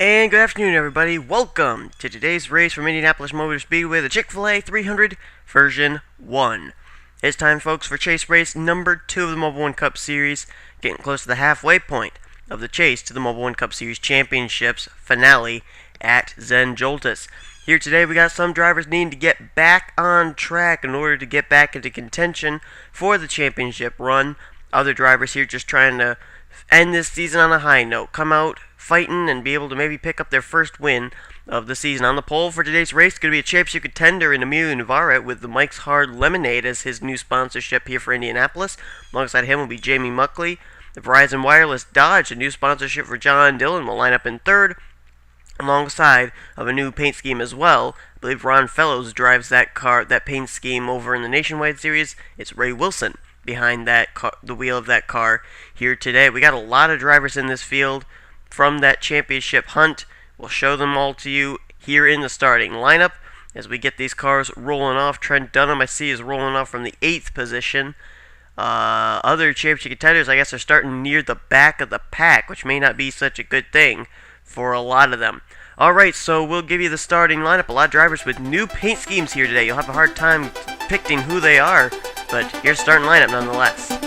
And good afternoon, everybody. Welcome to today's race from Indianapolis Motor Speedway, the Chick-fil-A 300 version 1. It's time, folks, for chase race number 2 of the Mobil1 Cup Series, getting close to the halfway point of the chase to the Mobil1 Cup Series Championships finale at Zen Joltis. Here today, we got some drivers needing to get back on track in order to get back into contention for the championship run. Other drivers here just trying to end this season on a high note, come out fighting and be able to maybe pick up their first win of the season. On the pole for today's race, going to be a championship contender in Emilio Navarrete with the Mike's Hard Lemonade as his new sponsorship here for Indianapolis. Alongside him will be Jamie Muckley. The Verizon Wireless Dodge, a new sponsorship for John Dillon, will line up in third, alongside of a new paint scheme as well. I believe Ron Fellows drives that paint scheme over in the Nationwide Series. It's Ray Wilson behind that car, the wheel of that car here today. We got a lot of drivers in this field from that championship hunt. We'll show them all to you here in the starting lineup as we get these cars rolling off. Trent Dunham, I see, is rolling off from the 8th position. Other championship contenders, I guess, are starting near the back of the pack, which may not be such a good thing for a lot of them. Alright, so we'll give you the starting lineup. A lot of drivers with new paint schemes here today. You'll have a hard time picking who they are, but here's the starting lineup nonetheless.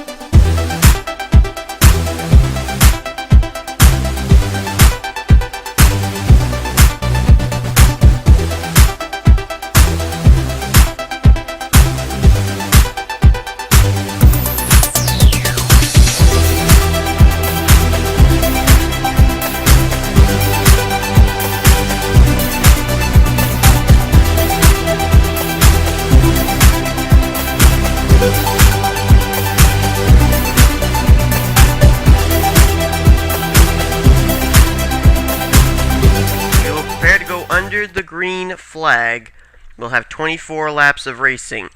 Under the green flag, we'll have 24 laps of racing.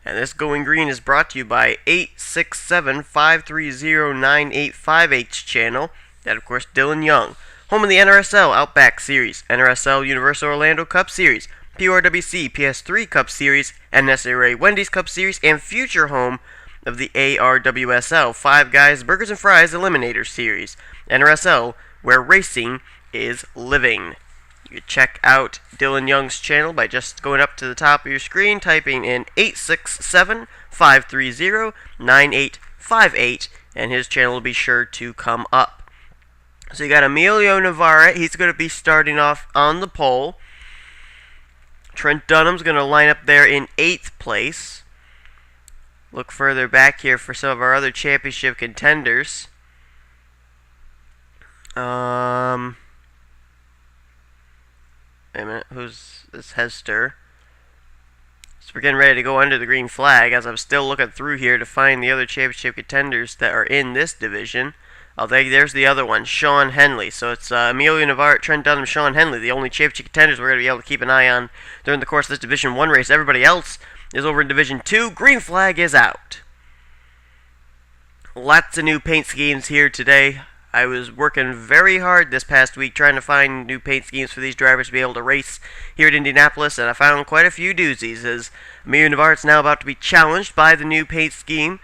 And this Going Green is brought to you by 867-530-9858 channel. That, of course, Dylan Young. Home of the NRSL Outback Series, NRSL Universal Orlando Cup Series, PRWC PS3 Cup Series, NNSCRA Wendy's Cup Series, and future home of the ARWSL Five Guys Burgers and Fries Eliminator Series. NRSL, where racing is living. You can check out Dylan Young's channel by just going up to the top of your screen, typing in 867-530-9858, and his channel will be sure to come up. So you got Emilio Navarrete. He's going to be starting off on the pole. Trent Dunham's going to line up there in 8th place. Look further back here for some of our other championship contenders. Wait a minute, who's this Hester? So we're getting ready to go under the green flag as I'm still looking through here to find the other championship contenders that are in this division. Oh, there's the other one, Sean Henley. So it's Emilio Navarrete, Trent Dunham, Sean Henley, the only championship contenders we're going to be able to keep an eye on during the course of this Division 1 race. Everybody else is over in Division 2. Green flag is out. Lots of new paint schemes here today. I was working very hard this past week trying to find new paint schemes for these drivers to be able to race here at Indianapolis, and I found quite a few doozies, as Emilio Navarrete's now about to be challenged by the new paint scheme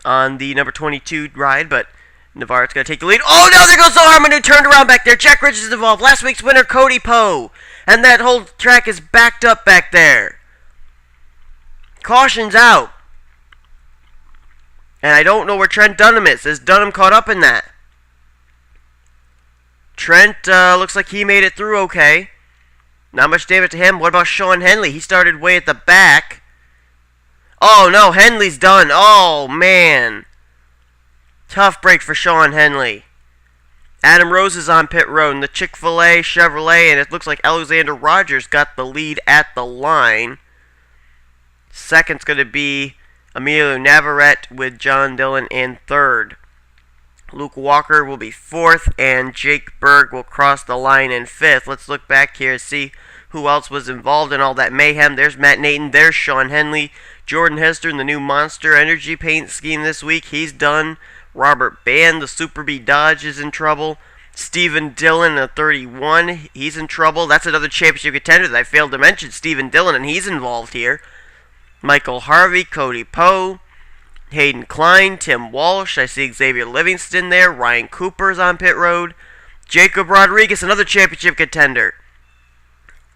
on the number 22 ride, but Navarrete's going to take the lead. Oh no, there goes the Harmon, who turned around back there. Jack Richards is involved. Last week's winner, Cody Poe, and that whole track is backed up back there. Caution's out. And I don't know where Trent Dunham is. Is Dunham caught up in that? Trent looks like he made it through okay. Not much damage to him. What about Sean Henley? He started way at the back. Oh no, Henley's done. Oh man. Tough break for Sean Henley. Adam Rose is on pit road in the Chick-fil-A Chevrolet, and it looks like Alexander Rogers got the lead at the line. Second's going to be Emilio Navarrete with John Dillon in third. Luke Walker will be 4th, and Jake Berg will cross the line in 5th. Let's look back here and see who else was involved in all that mayhem. There's Matt Nathan. There's Sean Henley. Jordan Hester in the new Monster Energy paint scheme this week. He's done. Robert Band, the Super B Dodge, is in trouble. Stephen Dillon, a 31. He's in trouble. That's another championship contender that I failed to mention, Stephen Dillon, and he's involved here. Michael Harvey, Cody Poe, Hayden Klein, Tim Walsh. I see Xavier Livingston there. Ryan Cooper's on pit road. Jacob Rodriguez, another championship contender.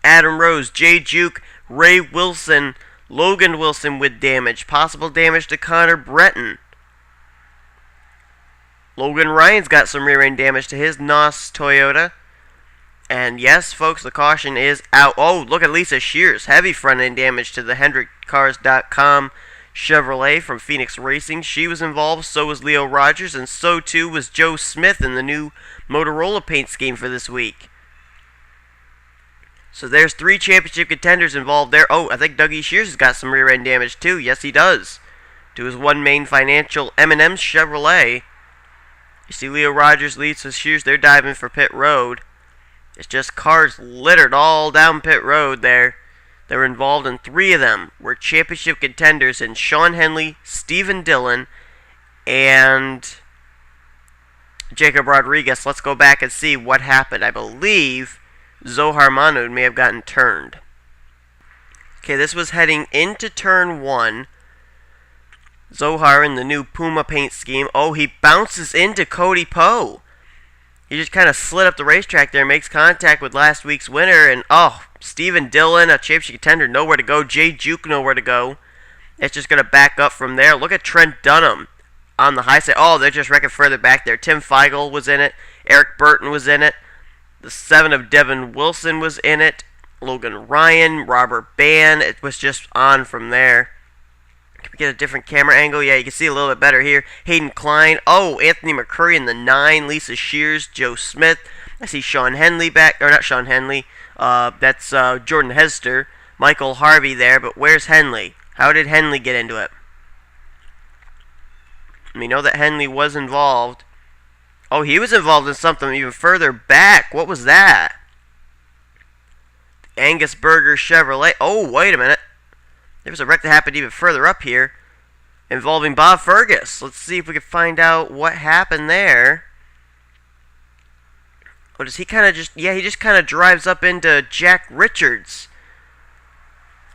Adam Rose, Jay Juke, Ray Wilson, Logan Wilson with damage. Possible damage to Connor Breton. Logan Ryan's got some rear end damage to his NOS Toyota. And yes, folks, the caution is out. Oh, look at Lisa Shears. Heavy front end damage to the HendrickCars.com Chevrolet from Phoenix Racing. She was involved, so was Leo Rogers, and so too was Joe Smith in the new Motorola paint scheme for this week. So there's 3 championship contenders involved there. Oh, I think Dougie Shears has got some rear end damage too. Yes, he does. To his One Main Financial M&M Chevrolet. You see Leo Rogers, Lisa Shears, they're diving for pit road. It's just cars littered all down pit road there. They were involved in 3 of them. Were championship contenders in Sean Henley, Stephen Dillon, and Jacob Rodriguez. Let's go back and see what happened. I believe Zohar Mahmoud may have gotten turned. Okay, this was heading into turn 1. Zohar in the new Puma paint scheme. Oh, he bounces into Cody Poe. He just kind of slid up the racetrack there, makes contact with last week's winner, and oh, Stephen Dillon, a championship contender, nowhere to go. Jay Juke, nowhere to go. It's just going to back up from there. Look at Trent Dunham on the high side. Oh, they're just wrecking further back there. Tim Feigl was in it. Eric Burton was in it. The 7 of Devin Wilson was in it. Logan Ryan, Robert Bann. It was just on from there. Can we get a different camera angle? Yeah, you can see a little bit better here. Hayden Klein. Oh, Anthony McCurry in the 9. Lisa Shears, Joe Smith. I see Sean Henley back. Or not Sean Henley. That's Jordan Hester. Michael Harvey there. But where's Henley? How did Henley get into it? We know that Henley was involved. Oh, he was involved in something even further back. What was that? Angus Berger Chevrolet. Oh, wait a minute. There was a wreck that happened even further up here involving Bob Fergus. Let's see if we can find out what happened there. Oh, does he kind of just... Yeah, he just kind of drives up into Jack Richards.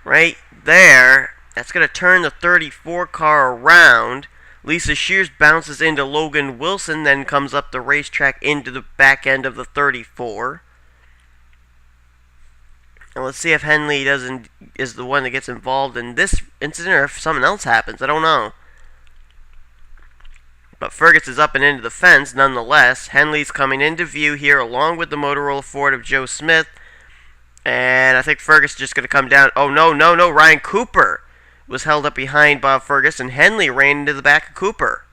Right there. That's going to turn the 34 car around. Lisa Shears bounces into Logan Wilson, then comes up the racetrack into the back end of the 34. And let's see if Henley is the one that gets involved in this incident, or if something else happens. I don't know. But Fergus is up and into the fence nonetheless. Henley's coming into view here along with the Motorola Ford of Joe Smith. And I think Fergus is just going to come down. Oh, no. Ryan Cooper was held up behind Bob Fergus, and Henley ran into the back of Cooper.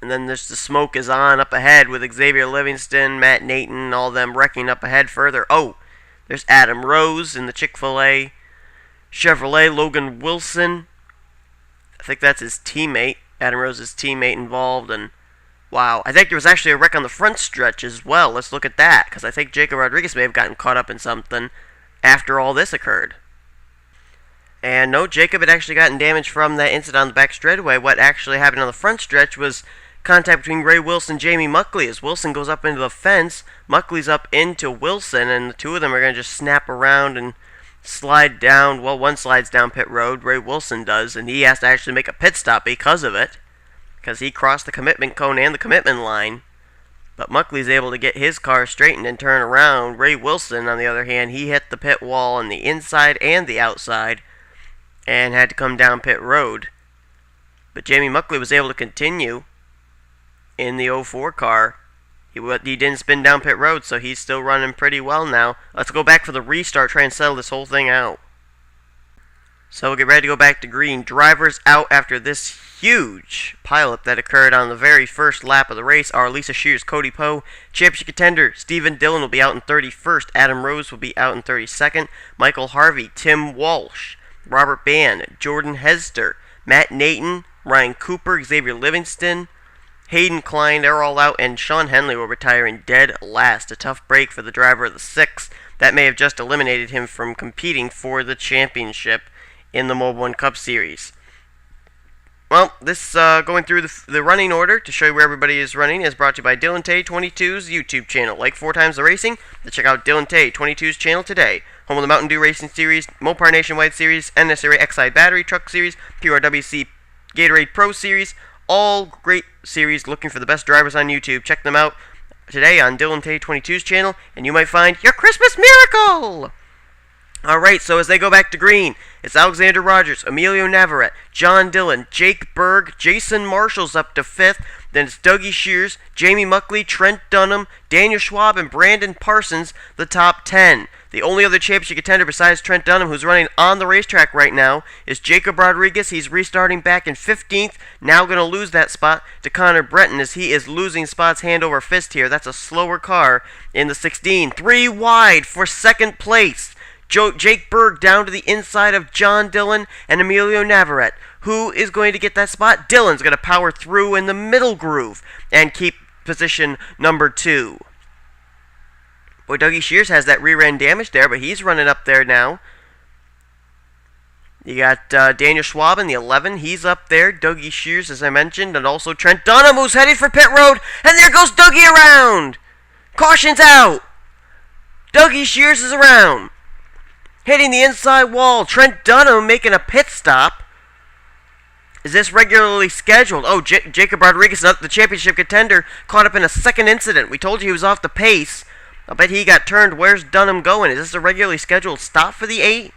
And then the smoke is on up ahead with Xavier Livingston, Matt Nathan, all them wrecking up ahead further. Oh, there's Adam Rose in the Chick-fil-A Chevrolet, Logan Wilson. I think that's his teammate, Adam Rose's teammate involved. And wow, I think there was actually a wreck on the front stretch as well. Let's look at that, because I think Jacob Rodriguez may have gotten caught up in something after all this occurred. And no, Jacob had actually gotten damage from that incident on the back straightaway. What actually happened on the front stretch was contact between Ray Wilson and Jamie Muckley. As Wilson goes up into the fence, Muckley's up into Wilson, and the 2 of them are going to just snap around and slide down. Well, one slides down pit road, Ray Wilson does, and he has to actually make a pit stop because of it, because he crossed the commitment cone and the commitment line. But Muckley's able to get his car straightened and turn around. Ray Wilson, on the other hand, he hit the pit wall on the inside and the outside and had to come down pit road. But Jamie Muckley was able to continue in the 04 car. He didn't spin down pit road, so he's still running pretty well now. Let's go back for the restart, try and settle this whole thing out. So we'll get ready to go back to green. Drivers out after this huge pileup that occurred on the very first lap of the race are Lisa Shears, Cody Poe. Championship contender Stephen Dillon will be out in 31st. Adam Rose will be out in 32nd. Michael Harvey, Tim Walsh, Robert Bann, Jordan Hester, Matt Nathan, Ryan Cooper, Xavier Livingston, Hayden Klein, they're all out, and Sean Henley will retire in dead last. A tough break for the driver of the 6. That may have just eliminated him from competing for the championship in the Mobil1 Cup Series. Well, this going through the running order to show you where everybody is running is brought to you by Dylan Tay 22's YouTube channel. Like 4 times the racing, to check out Dylan Tay 22's channel today. Home of the Mountain Dew Racing Series, Mopar Nationwide Series, NNSCRA XI Battery Truck Series, PRWC Gatorade Pro Series, all great series looking for the best drivers on YouTube. Check them out. today on Dylan Tay 22's channel, and you might find your Christmas miracle! Alright, so as they go back to green, it's Alexander Rogers, Emilio Navarrete, John Dillon, Jake Berg, Jason Marshall's up to 5th, then it's Dougie Shears, Jamie Muckley, Trent Dunham, Daniel Schwab, and Brandon Parsons, the top 10. The only other championship contender besides Trent Dunham, who's running on the racetrack right now, is Jacob Rodriguez. He's restarting back in 15th, now going to lose that spot to Connor Breton as he is losing spots hand over fist here. That's a slower car in the 16. 3 wide for second place. Jake Berg down to the inside of John Dillon and Emilio Navarrete. Who is going to get that spot? Dillon's going to power through in the middle groove and keep position number 2. Boy, Dougie Shears has that rear end damage there, but he's running up there now. You got Daniel Schwab in the 11. He's up there. Dougie Shears, as I mentioned, and also Trent Dunham, who's headed for pit road. And there goes Dougie around. Caution's out. Dougie Shears is around. Hitting the inside wall. Trent Dunham making a pit stop. Is this regularly scheduled? Oh, Jacob Rodriguez, the championship contender, caught up in a second incident. We told you he was off the pace. I bet he got turned. Where's Dunham going? Is this a regularly scheduled stop for the 8?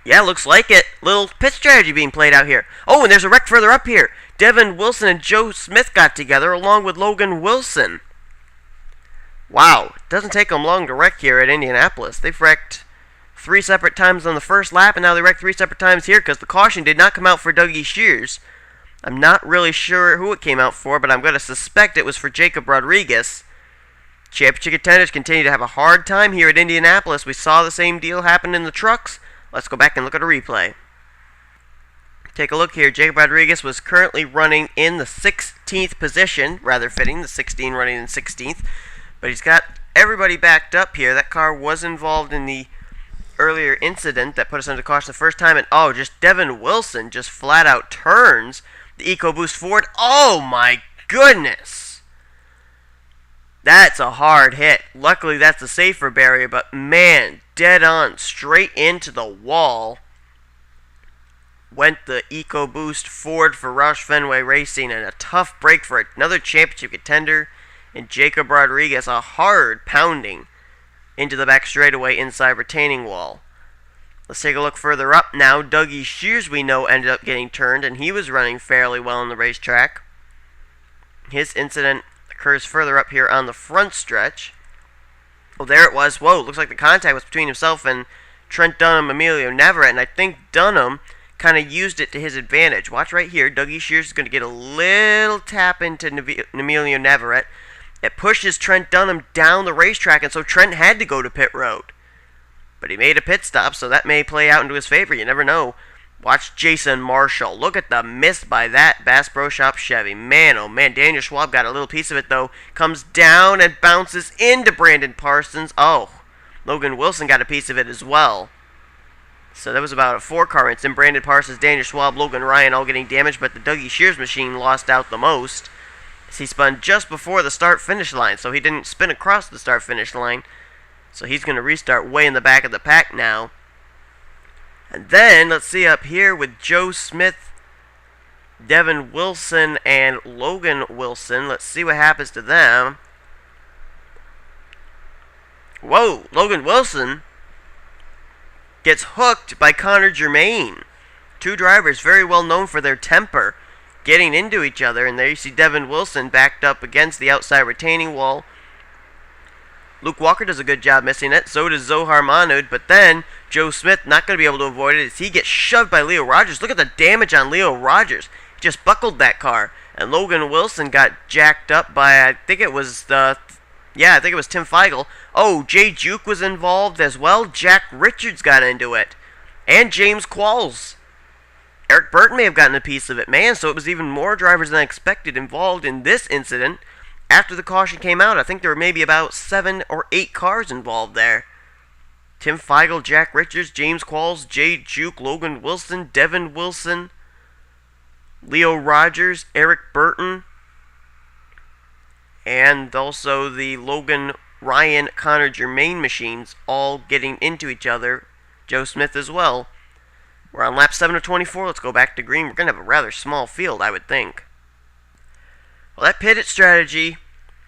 Yeah, looks like it. Little pit strategy being played out here. Oh, and there's a wreck further up here. Devin Wilson and Joe Smith got together along with Logan Wilson. Wow, it doesn't take them long to wreck here at Indianapolis. They've wrecked 3 separate times on the first lap, and now they wrecked 3 separate times here because the caution did not come out for Dougie Shears. I'm not really sure who it came out for, but I'm going to suspect it was for Jacob Rodriguez. Championship contenders continue to have a hard time here at Indianapolis. We saw the same deal happen in the trucks. Let's go back and look at a replay. Take a look here. Jacob Rodriguez was currently running in the 16th position. Rather fitting, the 16 running in 16th. But he's got everybody backed up here. That car was involved in the earlier incident that put us under caution the first time. And oh, just Devin Wilson just flat out turns the EcoBoost forward. Oh my goodness. That's a hard hit. Luckily, that's a safer barrier, but man, dead on, straight into the wall went the EcoBoost Ford for Roush Fenway Racing, and a tough break for another championship contender in Jacob Rodriguez. A hard pounding into the back straightaway inside retaining wall. Let's take a look further up now. Dougie Shears, we know, ended up getting turned, and he was running fairly well on the racetrack. His incident occurs further up here on the front stretch. Oh, there it was. Whoa, looks like the contact was between himself and Trent Dunham, Emilio Navarrete, and I think Dunham kind of used it to his advantage. Watch right here. Dougie Shears is going to get a little tap into Emilio Navarrete. It pushes Trent Dunham down the racetrack, and so Trent had to go to pit road. But he made a pit stop, so that may play out into his favor. You never know. Watch Jason Marshall. Look at the miss by that Bass Pro Shop Chevy. Man, oh man, Daniel Schwab got a little piece of it, though. Comes down and bounces into Brandon Parsons. Oh, Logan Wilson got a piece of it as well. So that was about a 4-car incident. Brandon Parsons, Daniel Schwab, Logan Ryan all getting damaged, but the Dougie Shears machine lost out the most. He spun just before the start-finish line, so he didn't spin across the start-finish line. So he's going to restart way in the back of the pack now. And then, let's see up here with Joe Smith, Devin Wilson, and Logan Wilson. Let's see what happens to them. Whoa, Logan Wilson gets hooked by Connor Germain. 2 drivers very well known for their temper, getting into each other. And there you see Devin Wilson backed up against the outside retaining wall. Luke Walker does a good job missing it. So does Zohar Mahmoud. But then Joe Smith not going to be able to avoid it as he gets shoved by Leo Rogers. Look at the damage on Leo Rogers. He just buckled that car. And Logan Wilson got jacked up by, I think it was Tim Feigl. Oh, Jay Juke was involved as well. Jack Richards got into it. And James Qualls. Eric Burton may have gotten a piece of it. Man, so it was even more drivers than I expected involved in this incident. After the caution came out, I think there were maybe about 7 or 8 cars involved there. Tim Feigl, Jack Richards, James Qualls, Jay Juke, Logan Wilson, Devin Wilson, Leo Rogers, Eric Burton, and also the Logan Ryan, Connor Germain machines all getting into each other. Joe Smith as well. We're on lap 7 of 24. Let's go back to green. We're going to have a rather small field, I would think. Well, that pit strategy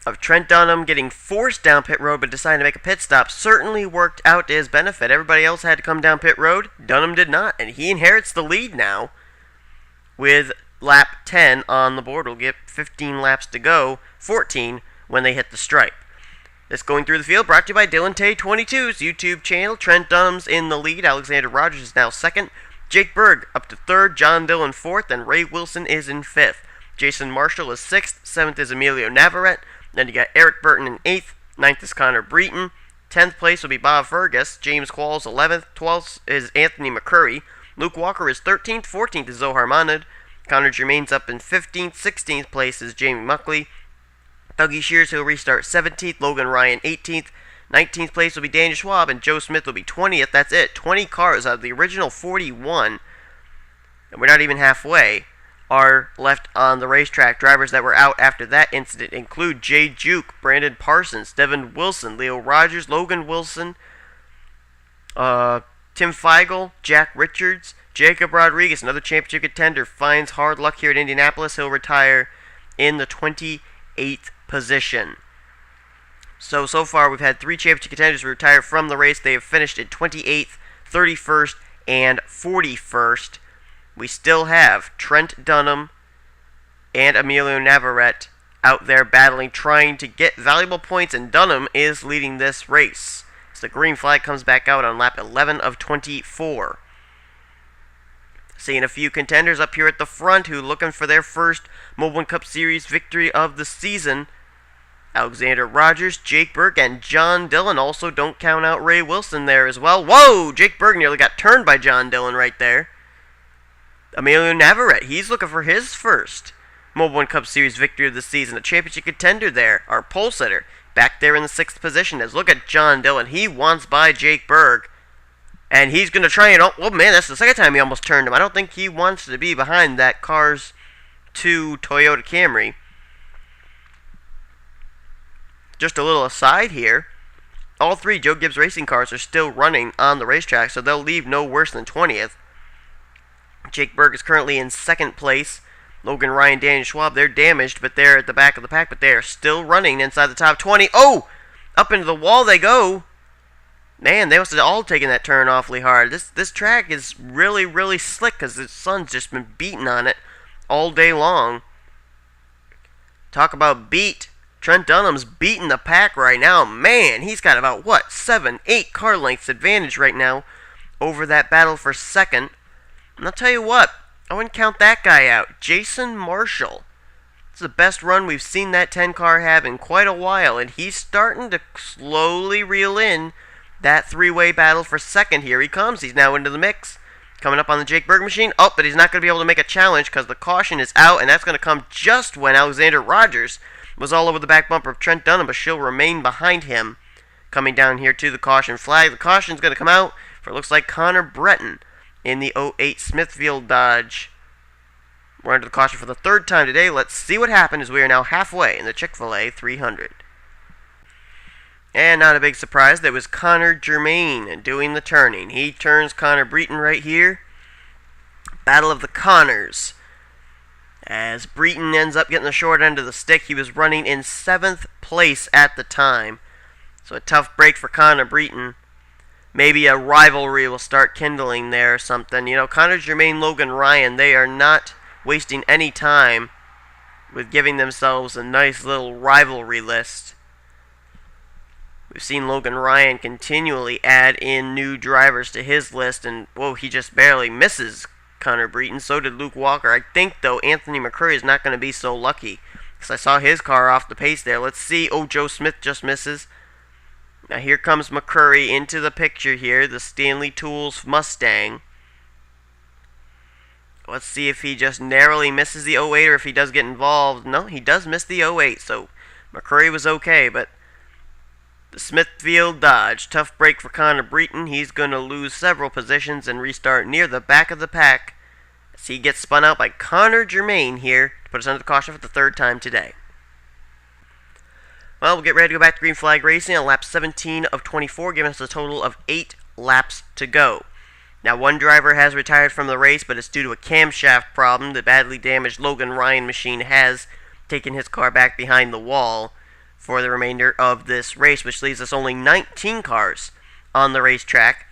of Trent Dunham getting forced down pit road but deciding to make a pit stop certainly worked out to his benefit. Everybody else had to come down pit road. Dunham did not, and he inherits the lead now with lap 10 on the board. We'll get 15 laps to go, 14 when they hit the stripe. This going through the field brought to you by Dylan Tay 22's YouTube channel. Trent Dunham's in the lead. Alexander Rogers is now second. Jake Berg up to third. John Dillon fourth. And Ray Wilson is in fifth. Jason Marshall is sixth. Seventh is Emilio Navarrete. Then you got Eric Burton in eighth. Ninth is Connor Breton. 10th place will be Bob Fergus. James Qualls 11th. 12th is Anthony McCurry. Luke Walker is 13th. 14th is Zohar Monad. Connor Germain's up in 15th. 16th place is Jamie Muckley. Dougie Shears, he'll restart 17th. Logan Ryan 18th. 19th place will be Daniel Schwab, and Joe Smith will be 20th. That's it. 20 cars out of the original 41, and we're not even halfway, are left on the racetrack. Drivers that were out after that incident include Jay Juke, Brandon Parsons, Devin Wilson, Leo Rogers, Logan Wilson, Tim Feigl, Jack Richards, Jacob Rodriguez, another championship contender, finds hard luck here at Indianapolis. He'll retire in the 28th position. So far we've had 3 championship contenders retire from the race. They have finished in 28th, 31st, and 41st. We still have Trent Dunham and Emilio Navarrete out there battling, trying to get valuable points, and Dunham is leading this race. So the green flag comes back out on lap 11 of 24. Seeing a few contenders up here at the front who are looking for their first Mobil1 Cup Series victory of the season. Alexander Rogers, Jake Berg, and John Dillon. Also, don't count out Ray Wilson there as well. Whoa! Jake Berg nearly got turned by John Dillon right there. Emilio Navarrete, he's looking for his first Mobil1 Cup Series victory of the season. A championship contender there, our pole sitter, back there in the 6th position. As look at John Dillon. He wants by Jake Berg. And he's going to try and... Oh, man, that's the second time he almost turned him. I don't think he wants to be behind that Cars 2 Toyota Camry. Just a little aside here. All 3 Joe Gibbs racing cars are still running on the racetrack, so they'll leave no worse than 20th. Jake Berg is currently in 2nd place. Logan Ryan, Daniel Schwab, they're damaged, but they're at the back of the pack, but they are still running inside the top 20. Oh! Up into the wall they go. Man, they must have all taken that turn awfully hard. This track is really, really slick because the sun's just been beating on it all day long. Talk about beat. Trent Dunham's beating the pack right now. Man, he's got about, 7, 8 car lengths advantage right now over that battle for second. And I'll tell you what, I wouldn't count that guy out. Jason Marshall. It's the best run we've seen that 10 car have in quite a while, and he's starting to slowly reel in that 3-way battle for second. Here he comes. He's now into the mix. Coming up on the Jake Berg machine. Oh, but he's not going to be able to make a challenge because the caution is out, and that's going to come just when Alexander Rogers was all over the back bumper of Trent Dunham, but she'll remain behind him. Coming down here to the caution flag. The caution's going to come out for, it looks like, Connor Breton in the 08 Smithfield Dodge. We're under the caution for the 3rd time today. Let's see what happens as we are now halfway in the Chick-fil-A 300. And not a big surprise, that was Connor Germain doing the turning. He turns Connor Breton right here. Battle of the Connors. As Breton ends up getting the short end of the stick, he was running in 7th place at the time. So a tough break for Connor Breton. Maybe a rivalry will start kindling there or something. You know, Connor Germain, Logan Ryan, they are not wasting any time with giving themselves a nice little rivalry list. We've seen Logan Ryan continually add in new drivers to his list, and, whoa, he just barely misses Connor Breton. So did Luke Walker. I think, though, Anthony McCurry is not going to be so lucky, because I saw his car off the pace there. Let's see. Oh, Joe Smith just misses. Now here comes McCurry into the picture here, the Stanley Tools Mustang. Let's see if he just narrowly misses the 08 or if he does get involved. No, he does miss the 08, so McCurry was okay, but the Smithfield Dodge, tough break for Connor Breton. He's going to lose several positions and restart near the back of the pack as he gets spun out by Connor Germain here to put us under the caution for the 3rd time today. Well, we'll get ready to go back to green flag racing on lap 17 of 24, giving us a total of 8 laps to go. Now, one driver has retired from the race, but it's due to a camshaft problem. The badly damaged Logan Ryan machine has taking his car back behind the wall for the remainder of this race, which leaves us only 19 cars on the racetrack.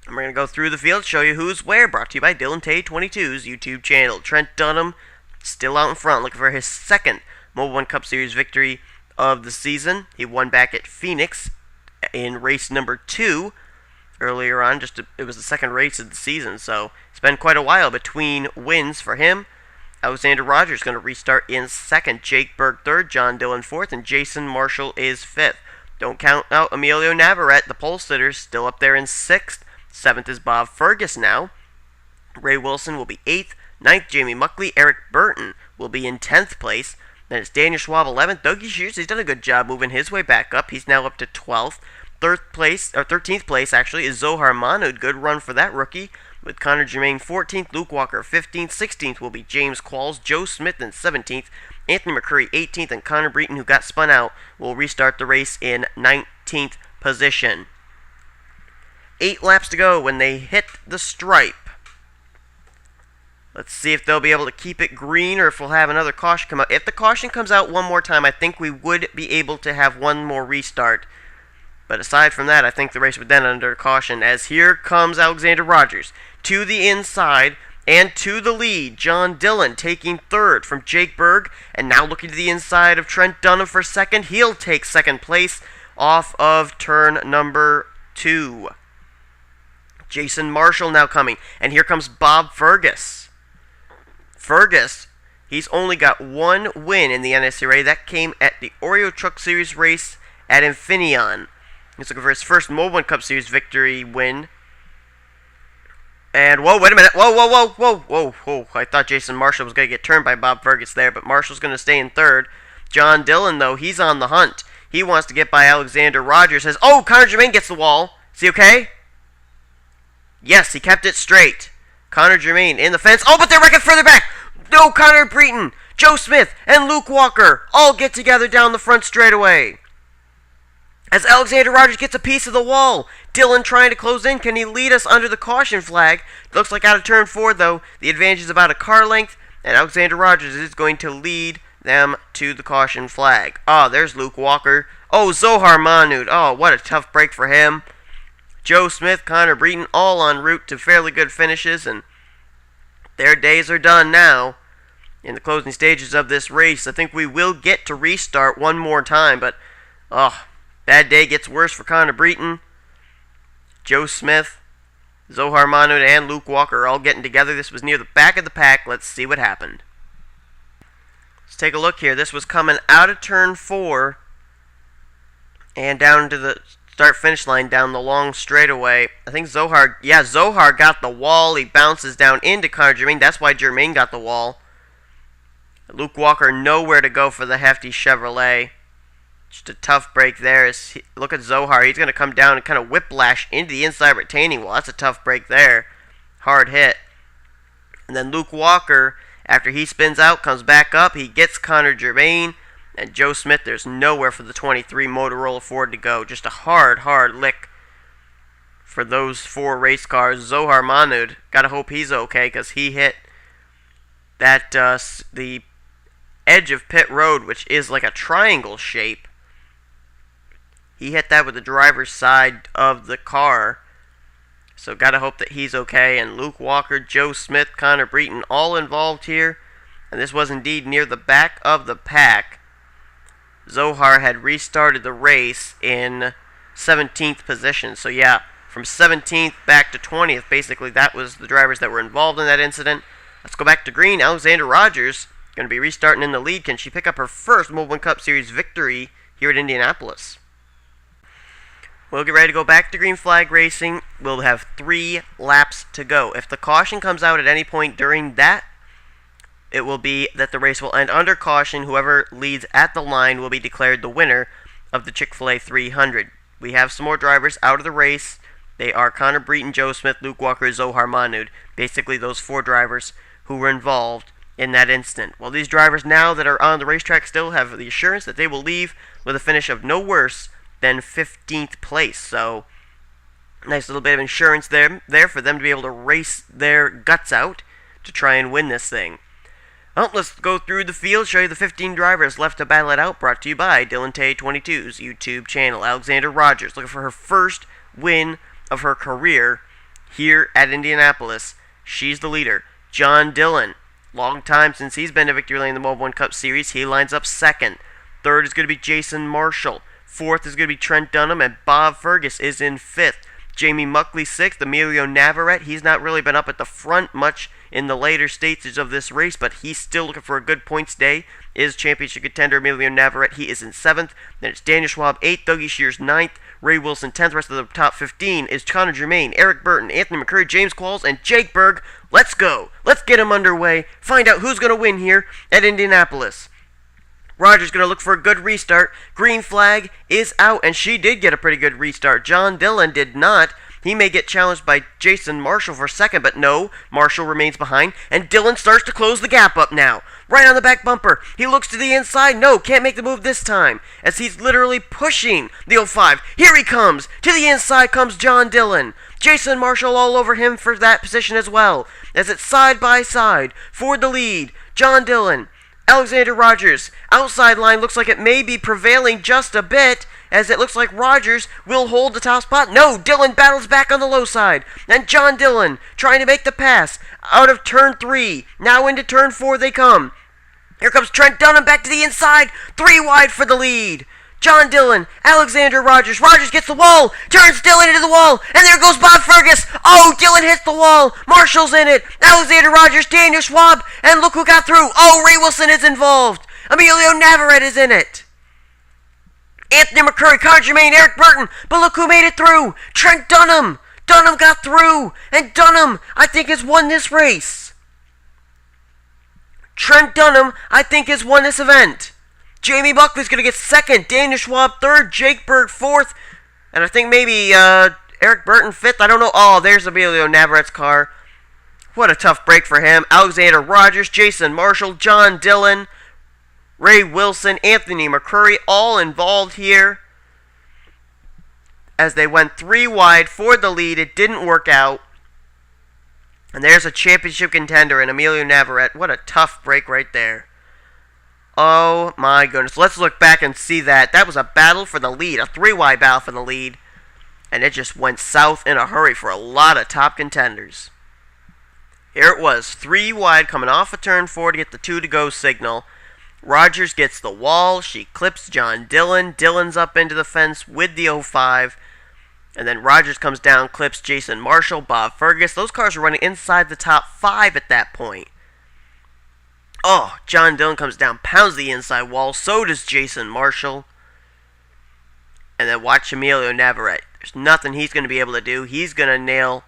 And we're going to go through the field, show you who's where, brought to you by Dylan Tay 22's YouTube channel. Trent Dunham still out in front, looking for his second Mobil 1 Cup Series victory of the season. He won back at Phoenix in race number 2 earlier on. It was the second race of the season, so it's been quite a while between wins for him. Alexander Rogers going to restart in second, Jake Berg third, John Dillon fourth, and Jason Marshall is fifth. Don't count out Emilio Navarrete, the pole sitter, still up there in sixth. Seventh is Bob Fergus now. Ray Wilson will be eighth. Ninth, Jamie Muckley. Eric Burton will be in 10th place. Then it's Daniel Schwab 11th. Dougie Shears, he's done a good job moving his way back up. He's now up to 12th. 13th place actually is Zohar Manud. Good run for that rookie. With Connor Germain 14th, Luke Walker 15th, 16th will be James Qualls, Joe Smith in 17th, Anthony McCurry 18th, and Connor Breton, who got spun out, will restart the race in 19th position. 8 laps to go when they hit the stripe. Let's see if they'll be able to keep it green or if we'll have another caution come out. If the caution comes out one more time, I think we would be able to have one more restart. But aside from that, I think the race would then under caution, as here comes Alexander Rogers to the inside and to the lead. John Dillon taking third from Jake Berg, and now looking to the inside of Trent Dunham for second. He'll take second place off of turn number 2. Jason Marshall now coming, and here comes Bob Fergus. Fergus, he's only got one win in the NNSCRA. That came at the Oreo Truck Series race at Infineon. He's looking for his first Mobil 1 Cup Series victory win. And, whoa, wait a minute. Whoa. I thought Jason Marshall was going to get turned by Bob Fergus there, but Marshall's going to stay in third. John Dillon, though, he's on the hunt. He wants to get by Alexander Rogers. Says, oh, Connor Germain gets the wall. Is he okay? Yes, he kept it straight. Connor Germain in the fence. Oh, but they're wrecking further back. No, Connor Breton, Joe Smith, and Luke Walker all get together down the front straightaway. As Alexander Rogers gets a piece of the wall, Dillon trying to close in. Can he lead us under the caution flag? Looks like out of turn 4, though. The advantage is about a car length, and Alexander Rogers is going to lead them to the caution flag. Oh, there's Luke Walker. Oh, Zohar Manud. Oh, what a tough break for him. Joe Smith, Connor Breton, all en route to fairly good finishes, and their days are done now. In the closing stages of this race, I think we will get to restart one more time, but, bad day gets worse for Connor Breton. Joe Smith, Zohar Manud, and Luke Walker are all getting together. This was near the back of the pack. Let's see what happened. Let's take a look here. This was coming out of turn 4 and down to the start-finish line down the long straightaway. I think Zohar got the wall. He bounces down into Connor Germain. That's why Germain got the wall. Luke Walker nowhere to go for the hefty Chevrolet. Just a tough break there. Look at Zohar. He's going to come down and kind of whiplash into the inside retaining wall. That's a tough break there. Hard hit. And then Luke Walker, after he spins out, comes back up. He gets Connor Germain. And Joe Smith, there's nowhere for the 23 Motorola Ford to go. Just a hard lick for those 4 race cars. Zohar Manud, gotta hope he's okay, because he hit that the edge of pit road, which is like a triangle shape. He hit that with the driver's side of the car. So gotta hope that he's okay. And Luke Walker, Joe Smith, Connor Breton, all involved here. And this was indeed near the back of the pack. Zohar had restarted the race in 17th position. So yeah, from 17th back to 20th, basically that was the drivers that were involved in that incident. Let's go back to green. Alexander Rogers going to be restarting in the lead. Can she pick up her first Mobil 1 Cup Series victory here at Indianapolis? We'll get ready to go back to green flag racing. We'll have 3 laps to go. If the caution comes out at any point during that, it will be that the race will end under caution. Whoever leads at the line will be declared the winner of the Chick-fil-A 300. We have some more drivers out of the race. They are Connor Breton, Joe Smith, Luke Walker, Zohar Manud. Basically those 4 drivers who were involved in that incident. Well, these drivers now that are on the racetrack still have the assurance that they will leave with a finish of no worse than 15th place. So, nice little bit of insurance there for them to be able to race their guts out to try and win this thing. Well, let's go through the field, show you the 15 drivers left to battle it out, brought to you by Dylan Tay 22's YouTube channel. Alexander Rogers looking for her first win of her career here at Indianapolis. She's the leader. John Dillon, long time since he's been to victory lane in the Mobil1 Cup Series. He lines up second. Third is going to be Jason Marshall. Fourth is going to be Trent Dunham, and Bob Fergus is in fifth. Jamie Muckley sixth. Emilio Navarrete, he's not really been up at the front much in the later stages of this race, but he's still looking for a good points day. Is championship contender Emilio Navarrete. He is in seventh. Then it's Daniel Schwab eighth, Dougie Shears ninth, Ray Wilson 10th. Rest of the top 15 is Connor Germain, Eric Burton, Anthony McCurry, James Qualls, and Jake Berg. Let's go. Let's get him underway. Find out who's going to win here at Indianapolis. Rogers going to look for a good restart. Green flag is out, and she did get a pretty good restart. John Dillon did not. He may get challenged by Jason Marshall for second, but no, Marshall remains behind, and Dillon starts to close the gap up now. Right on the back bumper. He looks to the inside. No, can't make the move this time, as he's literally pushing the 05. Here he comes. To the inside comes John Dillon. Jason Marshall all over him for that position as well, as it's side by side for the lead. John Dillon, Alexander Rogers. Outside line looks like it may be prevailing just a bit, as it looks like Rogers will hold the top spot. No, Dillon battles back on the low side. And John Dillon trying to make the pass out of turn 3. Now into turn 4 they come. Here comes Trent Dunham back to the inside. 3 wide for the lead. John Dillon, Alexander Rogers. Rogers gets the wall, turns Dillon into the wall, and there goes Bob Fergus. Oh, Dillon hits the wall. Marshall's in it. Alexander Rogers, Daniel Schwab, and look who got through. Oh, Ray Wilson is involved. Emilio Navarrete is in it. Anthony McCurry, Connor Germain, Eric Burton, but look who made it through. Trent Dunham. Dunham got through, and Dunham, I think, has won this race. Trent Dunham, I think, has won this event. Jamie Buckley's going to get second, Daniel Schwab third, Jake Berg fourth, and I think maybe Eric Burton fifth. I don't know. Oh, there's Emilio Navarrete's car. What a tough break for him. Alexander Rogers, Jason Marshall, John Dillon, Ray Wilson, Anthony McCurry, all involved here. As they went 3 wide for the lead, it didn't work out. And there's a championship contender in Emilio Navarrete. What a tough break right there. Oh my goodness. Let's look back and see that. That was a battle for the lead. A 3-wide battle for the lead. And it just went south in a hurry for a lot of top contenders. Here it was. 3 wide coming off of turn 4 to get the 2 to go signal. Rogers gets the wall. She clips John Dillon. Dillon's up into the fence with the 05. And then Rogers comes down, clips Jason Marshall, Bob Fergus. Those cars were running inside the top 5 at that point. Oh, John Dillon comes down, pounds the inside wall. So does Jason Marshall. And then watch Emilio Navarrete. There's nothing he's going to be able to do. He's going to nail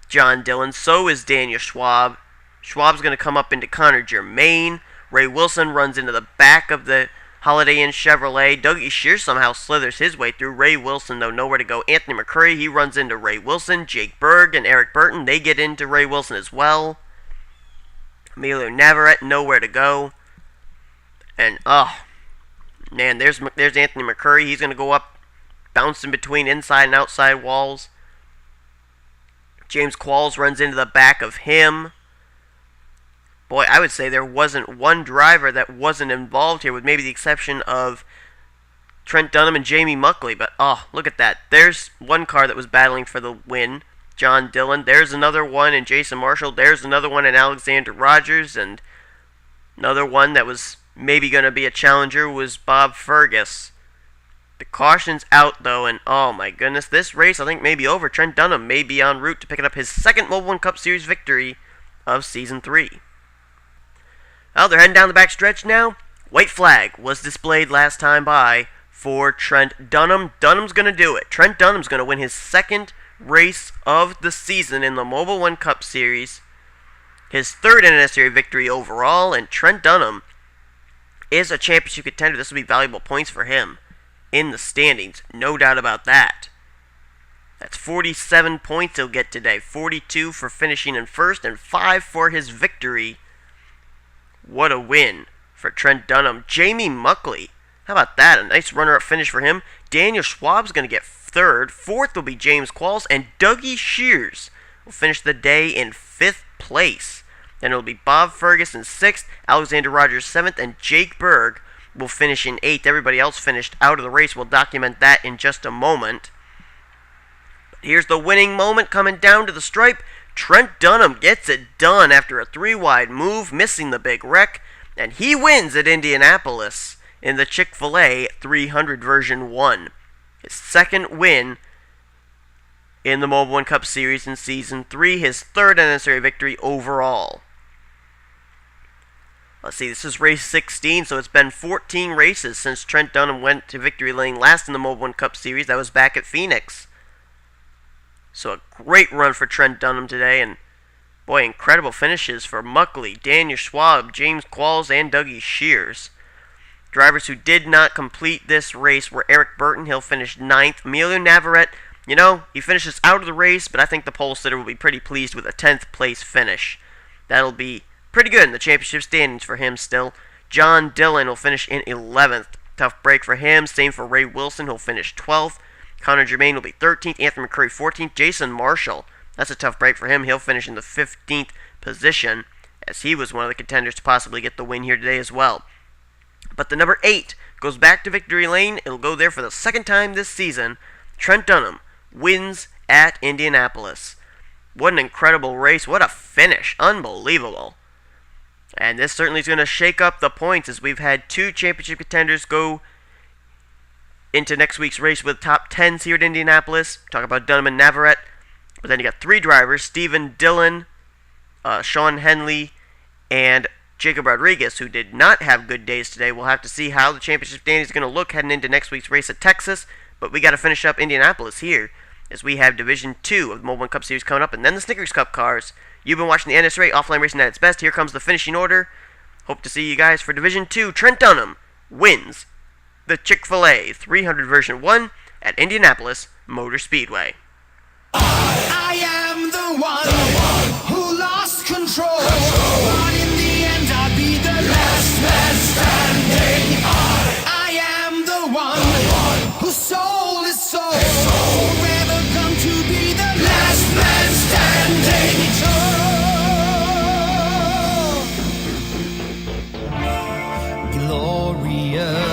John Dillon. So is Daniel Schwab. Schwab's going to come up into Connor Germain. Ray Wilson runs into the back of the Holiday Inn Chevrolet. Dougie Shears somehow slithers his way through. Ray Wilson, though, nowhere to go. Anthony McCurry, he runs into Ray Wilson. Jake Berg and Eric Burton, they get into Ray Wilson as well. Emilio Navarrete, nowhere to go. And, oh, man, there's Anthony McCurry. He's going to go up, bouncing between inside and outside walls. James Qualls runs into the back of him. Boy, I would say there wasn't one driver that wasn't involved here, with maybe the exception of Trent Dunham and Jamie Muckley. But, oh, look at that. There's one car that was battling for the win, John Dillon. There's another one in Jason Marshall. There's another one in Alexander Rogers. And another one that was maybe going to be a challenger was Bob Fergus. The caution's out, though, and oh my goodness, this race I think may be over. Trent Dunham may be en route to picking up his second Mobil1 Cup Series victory of Season 3. Well, they're heading down the back stretch now. White flag was displayed last time by for Trent Dunham. Dunham's going to do it. Trent Dunham's going to win his second race of the season in the Mobil1 Cup Series. His third NNSCRA victory overall, and Trent Dunham is a championship contender. This will be valuable points for him in the standings. No doubt about that. That's 47 points he'll get today. 42 for finishing in first, and 5 for his victory. What a win for Trent Dunham. Jamie Muckley, how about that? A nice runner-up finish for him. Daniel Schwab's going to get third. Fourth will be James Qualls, and Dougie Shears will finish the day in 5th place. Then it'll be Bob Ferguson 6th, Alexander Rogers 7th, and Jake Berg will finish in 8th. Everybody else finished out of the race. We'll document that in just a moment. But here's the winning moment coming down to the stripe. Trent Dunham gets it done after a 3-wide move, missing the big wreck, and he wins at Indianapolis in the Chick-fil-A 300 version 1. His second win in the Mobil 1 Cup Series in Season 3, his third NNSCRA victory overall. Let's see, this is race 16, so it's been 14 races since Trent Dunham went to victory lane last in the Mobil 1 Cup Series. That was back at Phoenix. So a great run for Trent Dunham today, and boy, incredible finishes for Muckley, Daniel Schwab, James Qualls, and Dougie Shears. Drivers who did not complete this race were Eric Burton. He'll finish 9th. Emilio Navarrete, you know, he finishes out of the race, but I think the pole sitter will be pretty pleased with a 10th place finish. That'll be pretty good in the championship standings for him still. John Dillon will finish in 11th. Tough break for him. Same for Ray Wilson, who'll finish 12th. Connor Germain will be 13th. Anthony McCurry 14th. Jason Marshall, that's a tough break for him. He'll finish in the 15th position, as he was one of the contenders to possibly get the win here today as well. But the number 8 goes back to victory lane. It'll go there for the second time this season. Trent Dunham wins at Indianapolis. What an incredible race. What a finish. Unbelievable. And this certainly is going to shake up the points, as we've had 2 championship contenders go into next week's race with top 10s here at Indianapolis. Talk about Dunham and Navarrete. But then you got 3 drivers, Stephen Dillon, Sean Henley, and Jacob Rodriguez, who did not have good days today. We'll have to see how the championship standings is going to look heading into next week's race at Texas. But we got to finish up Indianapolis here, as we have Division 2 of the Mobil 1 Cup Series coming up, and then the Snickers Cup cars. You've been watching the NSRA Offline Racing at its best. Here comes the finishing order. Hope to see you guys for Division 2. Trent Dunham wins the Chick-fil-A 300 version 1 at Indianapolis Motor Speedway. I am the one who lost control. But in the end, I'll be the last man standing. I am the one who sold his soul. Forever come to be the last man standing. Oh, glorious.